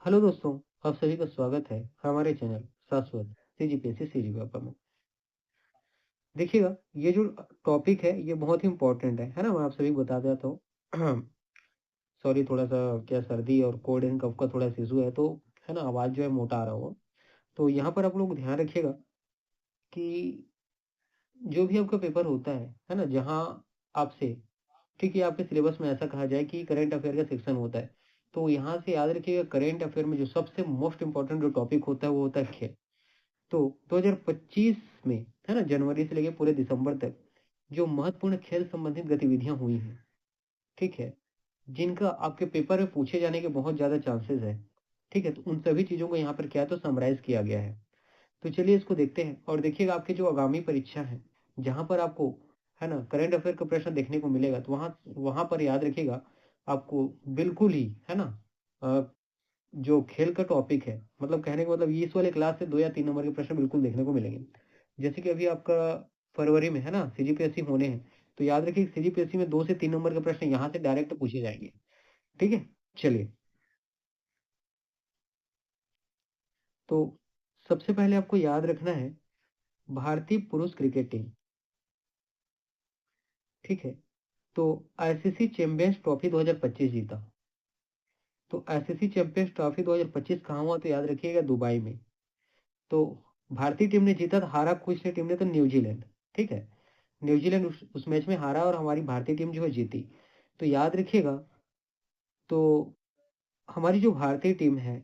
Hello दोस्तों, आप सभी का स्वागत है हमारे चैनल शाश्वत सीजीपीएससी सीजी पेपर में। देखिएगा, ये जो टॉपिक है ये बहुत ही इम्पोर्टेंट है ना। मैं आप सभी को बता देता हूँ। सॉरी, थोड़ा सा क्या सर्दी और कोल्ड एंड कफ का थोड़ा सा इशू है, तो है ना, आवाज़ जो है मोटा आ रहा होगा। तो यहाँ पर आप लोग ध्यान रखिएगा कि जो भी आपका पेपर होता है ना, जहाँ आपसे ठीक है आपके सिलेबस में ऐसा कहा जाए कि करंट अफेयर का सेक्शन होता है, तो यहाँ से याद रखिएगा करंट अफेयर में जो सबसे मोस्ट इम्पोर्टेंट जो टॉपिक होता है वो होता है खेल। तो 2025 में है ना, जनवरी से लेकर पूरे दिसंबर तक जो महत्वपूर्ण खेल संबंधित गतिविधियां हुई हैं, ठीक है, जिनका आपके पेपर में पूछे जाने के बहुत ज़्यादा चांसेस है, ठीक है, तो उन सभी चीज़ों को यहाँ पर क्या है तो समराइज किया गया है। तो चलिए इसको देखते हैं और देखिएगा आपके जो आगामी परीक्षा है, जहाँ पर आपको है ना करंट अफेयर का प्रश्न देखने को मिलेगा, तो वहाँ वहाँ पर याद रखिएगा आपको बिल्कुल ही है ना जो खेल का टॉपिक है, मतलब कहने का मतलब ये इस वाले क्लास से 2 या 3 नंबर के प्रश्न बिल्कुल देखने को मिलेंगे। जैसे कि अभी आपका फरवरी में है ना सीजीपीएससी होने हैं, तो याद रखिए सीजीपीएससी में 2 से 3 नंबर के प्रश्न यहाँ से डायरेक्ट पूछे जाएंगे। ठीक है, चलिए। तो सबसे पहले आपको याद रखना है भारतीय पुरुष क्रिकेट टीम। ठीक है, तो आईसीसी चैंपियंस ट्रॉफी 2025 जीता। तो आईसीसी चैंपियंस ट्रॉफी 2025 कहाँ हुआ तो याद रखिएगा दुबई में। तो भारतीय टीम ने जीता था, हारा किस टीम ने तो न्यूजीलैंड। ठीक है, न्यूजीलैंड उस मैच में हारा और हमारी भारतीय टीम जो है जीती। तो याद रखिएगा, तो हमारी जो भारतीय टीम है,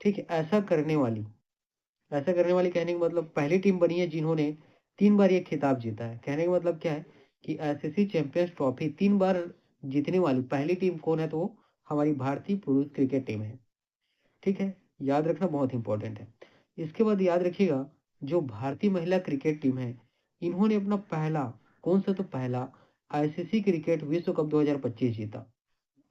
ठीक है, ऐसा करने वाली कहने का मतलब पहली टीम बनी है जिन्होंने 3 बार ये खिताब जीता है। कहने का मतलब क्या है कि आईसीसी चैंपियंस ट्रॉफी 3 बार जीतने वाली पहली टीम कौन है, तो वो हमारी भारतीय पुरुष क्रिकेट टीम है। ठीक है, याद रखना बहुत इंपॉर्टेंट है। इसके बाद याद रखिएगा, जो भारतीय महिला क्रिकेट टीम है, इन्होंने अपना पहला कौन सा तो पहला आईसीसी क्रिकेट विश्व कप 2025 जीता।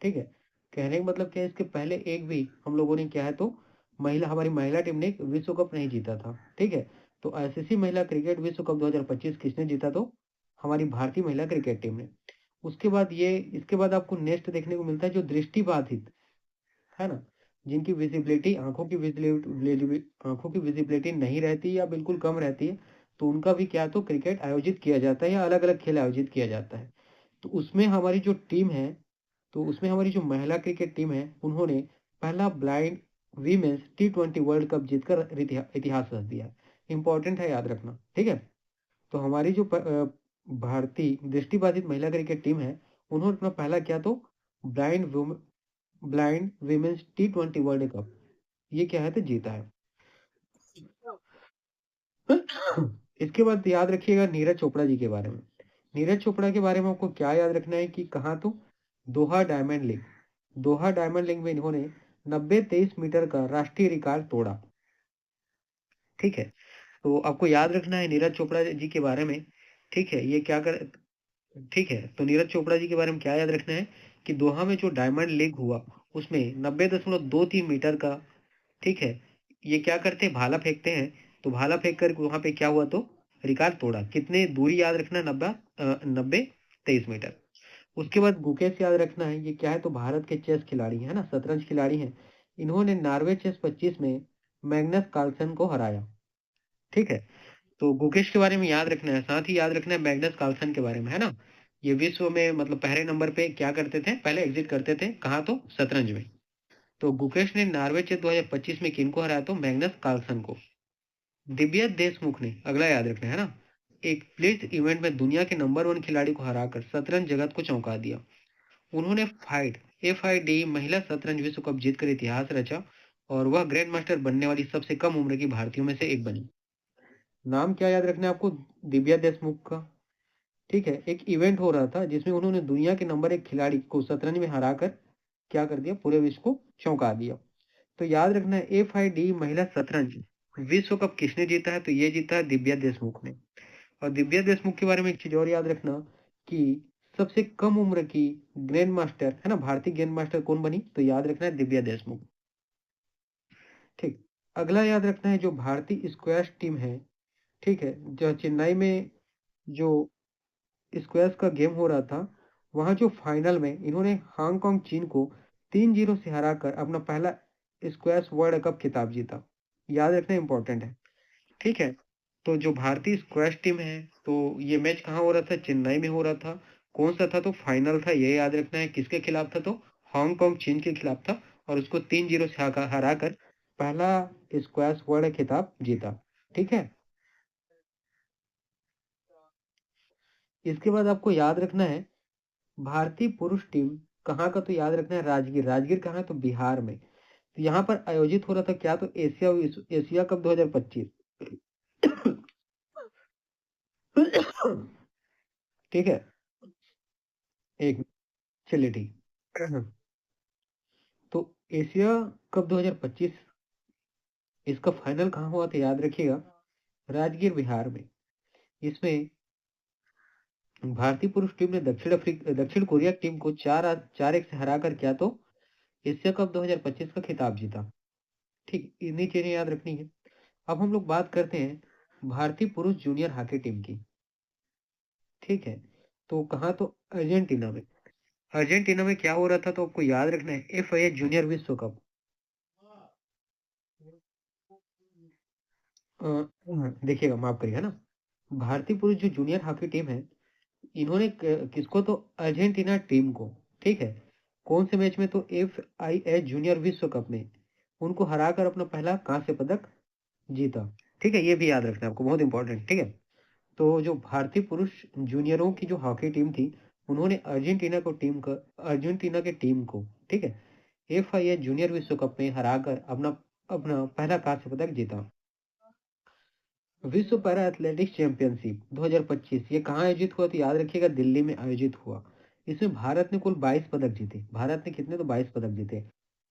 ठीक है, कहने का मतलब क्या है, इसके पहले एक भी हम लोगों ने क्या है तो हमारी महिला टीम ने एक विश्व कप नहीं जीता था। ठीक है, तो आईसीसी महिला क्रिकेट विश्व कप 2025 किसने जीता, तो हमारी भारतीय महिला क्रिकेट टीम ने। उसके बाद ये इसके बाद आपको नेक्स्ट देखने को मिलता है जो दृष्टिबाधित है ना, जिनकी विजिबिलिटी आंखों की विजिबिलिटी नहीं रहती या बिल्कुल कम रहती है, तो उनका भी क्या तो क्रिकेट आयोजित किया जाता है या अलग अलग खेल आयोजित किया जाता है। तो उसमें हमारी जो टीम है, तो उसमें हमारी जो महिला क्रिकेट टीम है, उन्होंने पहला blind women's T20 world cup जीतकर इतिहास रच दिया। इंपॉर्टेंट है, याद रखना। ठीक है, तो हमारी जो भारतीय दृष्टिबाधित महिला क्रिकेट टीम है, उन्होंने अपना पहला क्या तो blind blind women's T20 world cup ये क्या है तो जीता है। इसके बाद याद रखिएगा नीरज चोपड़ा जी के बारे में। नीरज चोपड़ा के बारे में आपको क्या याद रखना है कि कहाँ तो दोहा डायमंड लीग में इन्होंने 90-23 मीटर का राष्ट्रीय रिकॉर्ड तोड़ा। ठीक है, तो आपको याद रखना है नीरज चोपड़ा जी के बारे में। ठीक है, ये क्या कर ठीक है, तो नीरज चोपड़ा जी के बारे में क्या याद रखना है कि दोहा में जो डायमंड लीग हुआ उसमें 90.23 मीटर का, ठीक है, ये क्या करते हैं भाला फेंकते हैं। तो भाला फेंक कर वहां पे क्या हुआ तो रिकॉर्ड तोड़ा। कितने दूरी याद रखना, 90-23 मीटर। उसके बाद गुकेश याद रखना है, ये क्या है तो भारत के चेस खिलाड़ी है ना, शतरंज खिलाड़ी हैं। इन्होंने नॉर्वे चेस 25 में मैग्नस कार्लसन को हराया। ठीक है, तो गुकेश के बारे में याद रखना है, साथ ही याद रखना है मैग्नस कार्लसन के बारे में, है ना। ये विश्व में मतलब पहले नंबर पे क्या करते थे, पहले एग्जिट करते थे कहाँ तो शतरंज में। तो गुकेश ने नॉर्वे चेस 2025 में किनको हराया तो मैग्नस कार्लसन को। दिव्या देशमुख ने अगला याद रखना है ना, एक प्लेट इवेंट में दुनिया के नंबर 1 खिलाड़ी को हराकर शतरंज जगत को चौंका दिया। उन्होंने FIDE महिला शतरंज विश्व कप जीतकर इतिहास रचा और वह ग्रैंड मास्टर बनने वाली सबसे कम उम्र की भारतीयों में से एक बनी। नाम क्या याद रखना है आपको, दिव्या देशमुख का। ठीक है, एक इवेंट हो रहा था जिसमें उन्होंने दुनिया के नंबर 1 खिलाड़ी को शतरंज में हराकर क्या कर दिया, पूरे विश्व को चौंका दिया। तो याद रखना है FIDE महिला शतरंज विश्व कप किसने जीता है, तो ये जीता है दिव्या देशमुख ने। और दिव्या देशमुख के बारे में एक चीज और याद रखना कि सबसे कम उम्र की ग्रैंड मास्टर है ना, भारतीय ग्रैंड मास्टर कौन बनी, तो याद रखना है दिव्या देशमुख। ठीक, अगला याद रखना है जो भारतीय स्क्वैश टीम है, ठीक है, जो चेन्नई में जो स्क्वैश का गेम हो रहा था, वहां जो फाइनल में इन्होंने हांगकांग चीन को 3-0 से हराकर अपना पहला स्क्वैश वर्ल्ड कप खिताब जीता? याद रखना इंपॉर्टेंट है। ठीक है, तो जो भारतीय स्क्वैश टीम है, तो ये मैच कहाँ हो रहा था? चेन्नई में हो रहा था। कौन सा था? तो फाइनल था, ये याद रखना है। किसके खिलाफ था? तो हांगकांग चीन के खिलाफ था, और उसको 3-0 से हरा कर पहला स्क्वैश वर्ल्ड खिताब जीता। ठीक है, इसके बाद आपको याद रखना है भारतीय पुरुष टीम कहाँ का? तो याद रखना है राजगीर। राजगीर कहाँ है? तो बिहार में। तो यहाँ पर आयोजित हो रहा था क्या? तो एशिया कप 2025। ठीक है, एक चलिए ठीक। तो एशिया कप 2025 इसका फाइनल कहाँ हुआ था? याद रखिएगा, राजगीर बिहार में। इसमें भारतीय पुरुष टीम ने दक्षिण कोरिया टीम को 4-1 से हराकर क्या? तो एशिया कप 2025 का खिताब जीता। ठीक, इतनी चीजें याद रखनी है। अब हम लोग बात करते हैं भारतीय पुरुष जूनियर हॉकी टीम की। ठीक है, तो कहाँ? तो अर्जेंटीना में। अर्जेंटीना में क्या हो रहा था? तो आपको याद रखना है FIA जूनियर विश्व कप। देखिएगा, माफ करिएगा ना, भारतीय पुरुष जो जूनियर हॉकी टीम है, इन्होंने किसको? तो अर्जेंटीना टीम को। ठीक है, कौन से मैच में? तो FIA जूनियर विश्व कप में उनको हराकर अपना पहला कांस्य पदक जीता। ठीक है, ये भी याद रखना है आपको, बहुत इंपॉर्टेंट। ठीक है, तो जो भारतीय पुरुष जूनियरों की जो हॉकी टीम थी, उन्होंने अर्जेंटीना के टीम को, ठीक है, FIA जूनियर विश्व कप में हराकर अपना अपना पहला कांस्य पदक जीता। विश्व पैरा एथलेटिक्स चैंपियनशिप 2025 ये कहाँ आयोजित हुआ? तो याद रखिएगा, दिल्ली में आयोजित हुआ। इसमें भारत ने कुल 22 पदक जीते। भारत ने कितने? तो 22 पदक जीते।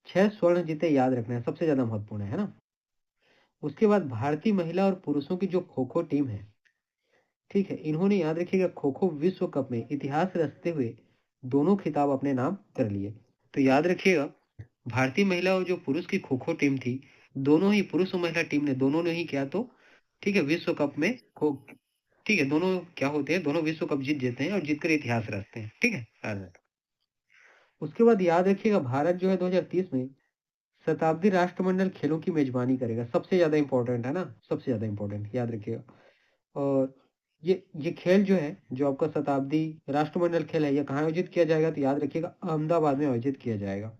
6 स्वर्ण जीते, याद रखना है, सबसे ज्यादा महत्वपूर्ण है ना। उसके बाद भारतीय महिला और पुरुषों की जो खो खो टीम है, ठीक है, इन्होंने याद रखिएगा खो खो विश्व कप में इतिहास रचते हुए दोनों खिताब अपने नाम कर लिए। तो याद रखिएगा, भारतीय महिला और जो पुरुष की खो खो टीम थी, दोनों ही पुरुष और महिला टीम ने दोनों ने ही क्या? तो ठीक है, विश्व कप में खो ठीक है, दोनों क्या होते हैं? दोनों विश्व कप जीत जाते हैं और जीतकर इतिहास रचते हैं। ठीक है, उसके बाद याद रखिएगा, भारत जो है 2030 में शताब्दी राष्ट्रमंडल खेलों की मेजबानी करेगा। सबसे ज्यादा इंपॉर्टेंट है ना, सबसे ज्यादा इंपॉर्टेंट, याद रखिएगा। और ये खेल जो है, जो आपका शताब्दी राष्ट्रमंडल खेल है, ये कहाँ आयोजित किया जाएगा? तो याद रखिएगा, अहमदाबाद में आयोजित किया जाएगा।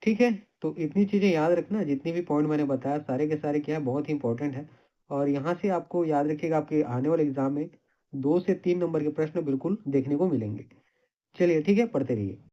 ठीक है, तो इतनी चीजें याद रखना, जितनी भी पॉइंट मैंने बताया सारे के सारे क्या है, बहुत ही इंपॉर्टेंट है। और यहाँ से आपको याद रखिएगा, आपके आने वाले एग्जाम में 2 से 3 नंबर के प्रश्न बिल्कुल देखने को मिलेंगे। चलिए ठीक है, पढ़ते रहिए।